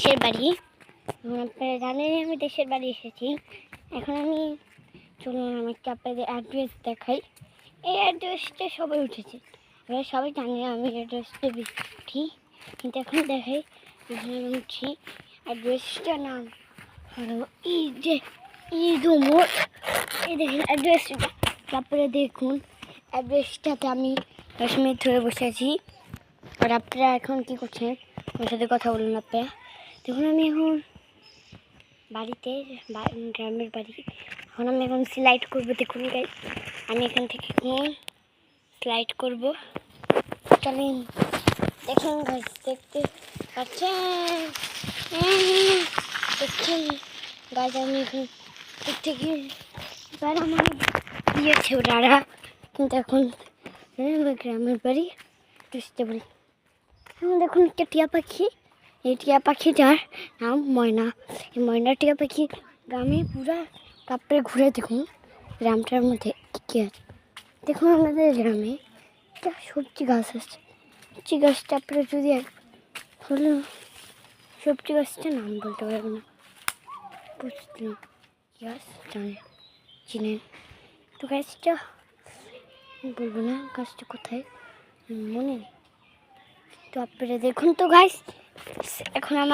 দেশের বাড়ি। আপনারা জানেন আমি দেশের বাড়ি এসেছি। এখন আমি চলুন আমাকে আপনাদের অ্যাড্রেস দেখাই। এই অ্যাড্রেসটা সবাই উঠেছে, এবার সবাই জানে আমি অ্যাড্রেসটা উঠি, কিন্তু এখন দেখাই এখানে আমি উঠি। অ্যাড্রেসটার নাম হলো ঈদ মোড়। এই দেখেন অ্যাড্রেসটা, তারপরে দেখুন অ্যাড্রেসটাতে আমি 10 মিনিট ধরে বসে আছি। আর আপনারা এখন কী করছেন ওর সাথে কথা বলুন। আপনারা দেখুন আমি এখন বাড়িতে, গ্রামের বাড়ি। এখন আমি এখন স্লাইড করবো। দেখুন গাইস, আমি এখান থেকে এখন স্লাইড করবো। চলেন দেখুন গাইস, দেখতে পাচ্ছেন? দেখছেন গাছ, আমি এখন থেকে এবার আমার দিয়েছে ওরা, কিন্তু এখন গ্রামের বাড়ি বুঝতে বলি। এখন দেখুন একটা টিয়া পাখি, এই টিয়া পাখিটার নাম ময়না। এই ময়না টিয়া পাখি গ্রামে পুরা কাপড়ে ঘুরে দেখুন গ্রামটার মধ্যে কী আছে। দেখুন আমাদের গ্রামে একটা সবজি গাছ আছে। সবজি গাছটা আপনারা যদি হলো সবজি গাছটার নাম বলতে পারবো না, বুঝলেন? গাছ চিনেন তো গাছটা বলবো না, গাছটা কোথায় মনে নেই। তো আপনারা দেখুন তো গাছ, এখন আমার